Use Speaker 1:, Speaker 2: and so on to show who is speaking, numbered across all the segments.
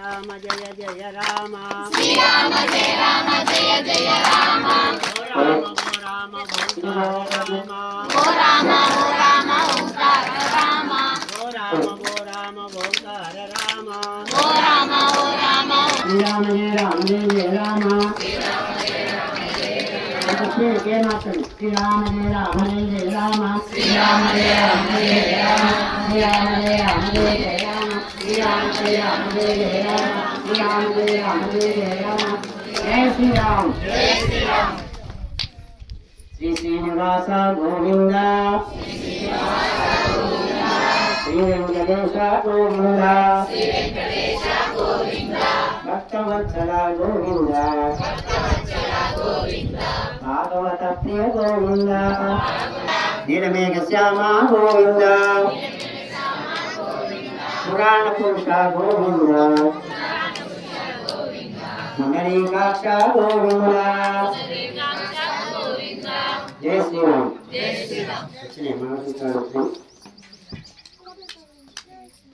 Speaker 1: రామ జయ జయ రామ
Speaker 2: శ్రీరామ జయ రామ జయ జయ రామ
Speaker 1: ఓ రామ ఓ రామ
Speaker 2: ఓంకార రామ
Speaker 1: ఓ రామ ఓంకార రామ
Speaker 2: ఓ రామ
Speaker 1: శ్రీరామ జయ రామ జయ జయ రామ శ్రీరామ జయ రామ జయ జయ రామ
Speaker 2: శ్రీరామ జయ రామ జయ జయ రామ
Speaker 1: శ్రీరామ జయ రామ జయ జయ రామ శ్రీరామ జయ రామ జయ జయ రామ శ్రీరామ జయ రామ జయ జయ రామ జయ శ్రీరామ్
Speaker 2: జయ శ్రీరామ్
Speaker 1: శ్రీ శ్రీనివాస గోవింద శ్రీ వెంకటేశ గోవింద భక్తవత్సల గోవింద భాగవత ప్రియ గోవింద నీలమేఘ శ్యామ గోవింద పురాణ పురుష గోవింద మండలీకాక్ష గోవింద జయ శ్రీరామ్ వచ్చినాయి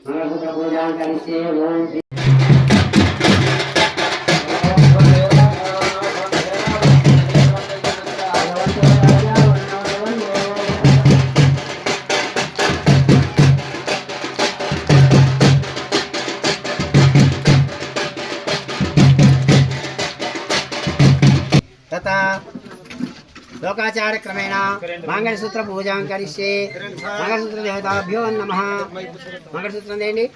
Speaker 1: మంగళసూత్ర పూజ కలిసి ఓం శ్రీ लोकाचार क्रमेण मंगलसूत्र पूजा करिष्ये मंगलसूत्र देवताभ्यो नमः मंगलसूत्र देंడి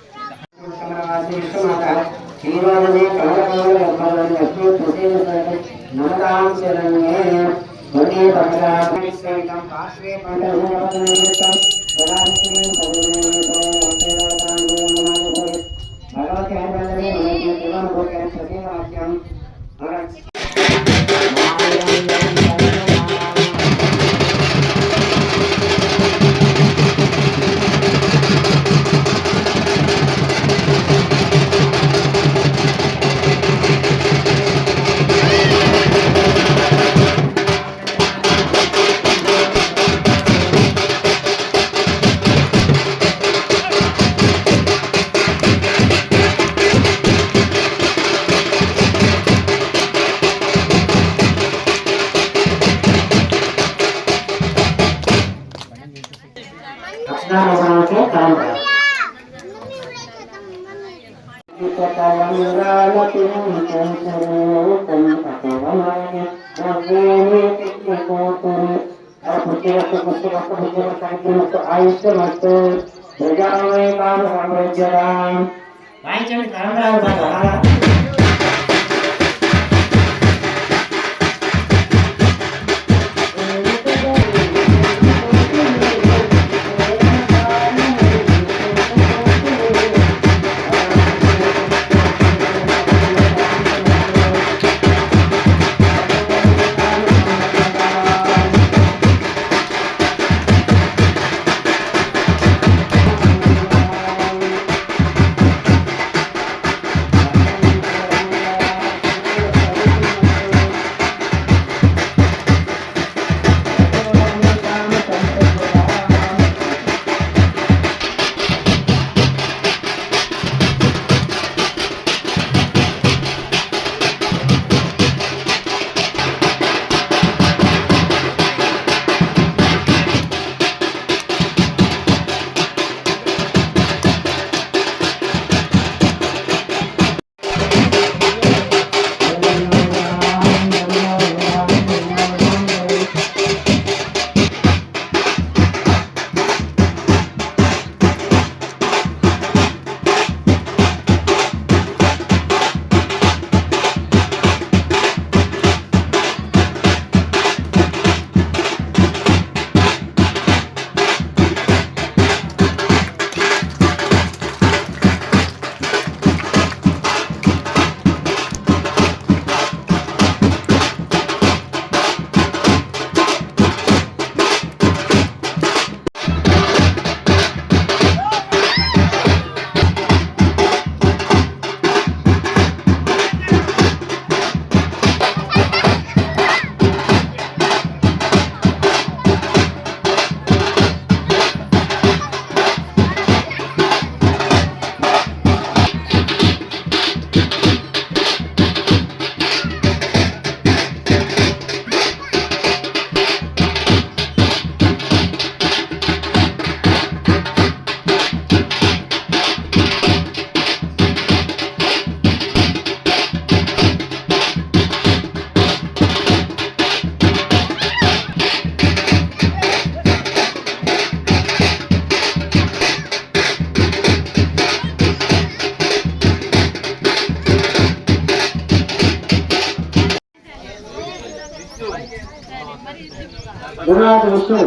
Speaker 1: గురునాథ విష్ణు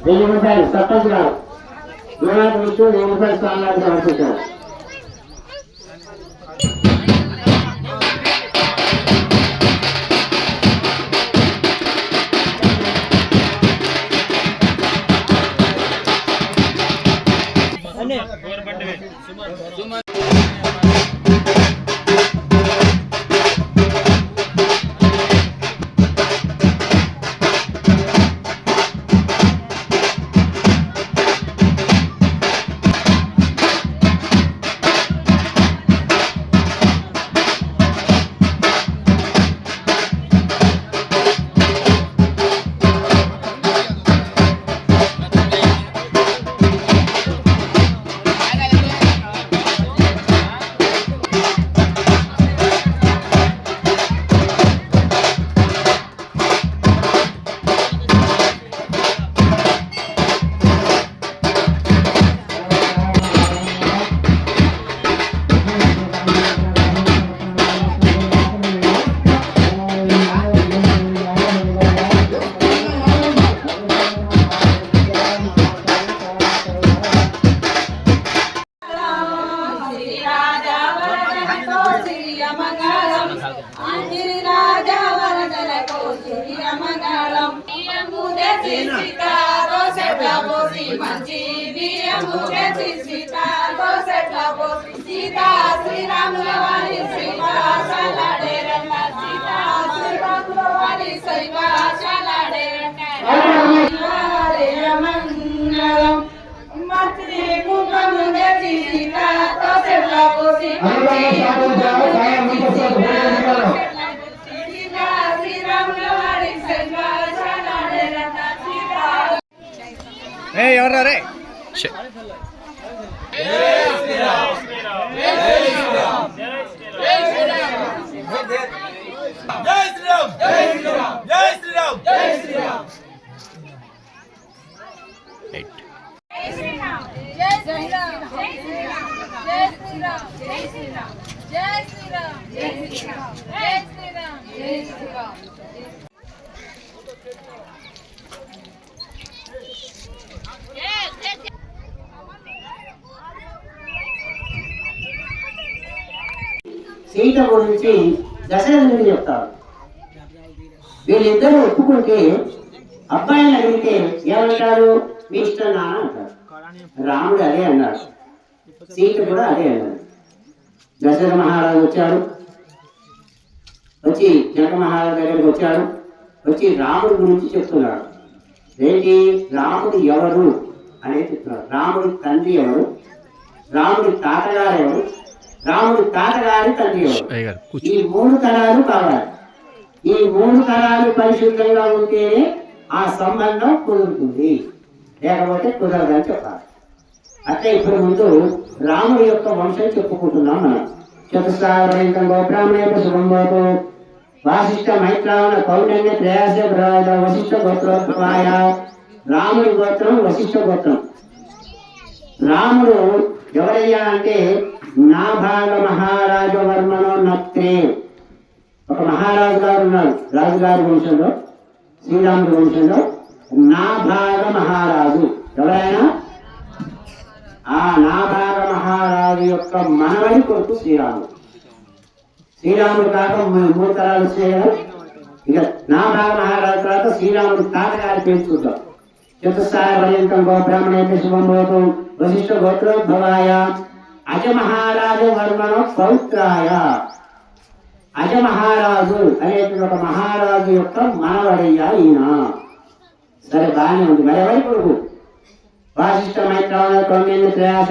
Speaker 1: 1000 రూపాయలు సర్పంచ్ గారు గురునాథ విష్ణు 1000 రూపాయలు స్వామివారికి సమర్పించారు.
Speaker 3: ఎవరు రే
Speaker 1: సీత గురించి దశరథుడికి చెప్తారు. వీళ్ళిద్దరూ ఒప్పుకుంటే అబ్బాయిని అడిగితే ఏమంటారు? మీ ఇష్టం నాన్న అంటారు. రాముడు అదే అన్నాడు, సీత కూడా అదే అన్నాడు. దశరథ మహారాజు వచ్చాడు, వచ్చి జనక మహారాజు దగ్గరికి వచ్చాడు, వచ్చి రాముడి గురించి చెప్తున్నాడు. ఏంటి రాముడు ఎవరు అనేది చెప్తున్నాడు. రాముడి తండ్రి ఎవరు, రాముడి తాతగారు ఎవరు, రాముడి తాతగారి తండ్రి ఎవరు, ఈ 3 తరాలు కావాలి. ఈ 3 తరాలు పరిశుద్ధంగా ఉంటేనే ఆ సంబంధం కుదురుతుంది, లేకపోతే కుదరదని చెప్పాలి. అట్లా ఇప్పుడు ముందు రాముడి యొక్క వంశం చెప్పుకుంటున్నాం మనం. చతుస్సాగరం గోబ్రాహ్మణ శుభంభవతు వాసిష్ఠ మైత్రావణ కౌండన్య త్రయాస వశిష్ఠ గోత్రోద్భవాయ. రాముడి గోత్రం వశిష్ఠ గోత్రం. రాముడు ఎవరయ్యా అంటే నాభాగ మహారాజు వర్మనో నత్రే. ఒక మహారాజు గారు ఉన్నారు రాజుగారి వంశంలో, శ్రీరాముడి వంశంలో నాభాగ మహారాజు. ఎవరైనా ఆ నాభాగ మహారాజు యొక్క మనవడి కొడుకు శ్రీరాముడు. శ్రీరాముడు కాక 3 తరాలు వచ్చాయి కదా. ఇక నాభాగ మహారాజు తర్వాత శ్రీరాముడు తాతగారి పేరు చూద్దాం. చతుస్సాగరం గోబ్రాహ్మణ శుభంభవతు వశిష్ఠ గోత్రోద్భవాయ అజమహారాజు వర్మను పౌత్రాయ. అజమహారాజు అనేటువంటి ఒక మహారాజు యొక్క మనవడయ్యా ఈయన. సరే బాగానే ఉంది. మరి ఎవరి కొడుకు? వాసిష్ఠ మైత్రావణ కౌండన్య త్రయాస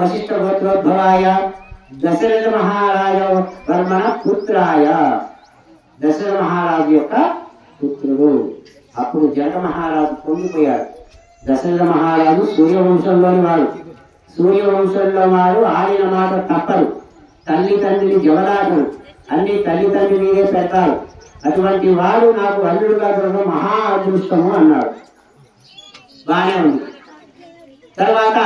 Speaker 1: వశిష్ఠ గోత్రోద్భవాయ దశరథ మహారాజు వర్మణ పుత్రాయ. దశరథ మహారాజు యొక్క పుత్రుడు. అప్పుడు జనక మహారాజు పొంగిపోయాడు. దశరథ మహారాజు సూర్యవంశంలోని వాడు. సూర్యవంశంలో వాడు ఆడిన మాట తప్పరు. తల్లిదండ్రిని జవదాటరు, అన్ని తల్లిదండ్రి మీదే పెడతారు. అటువంటి వాడు నాకు అల్లుడుగా దొరకడం మహా అదృష్టము అన్నాడు. బానే ఉంది. తర్వాత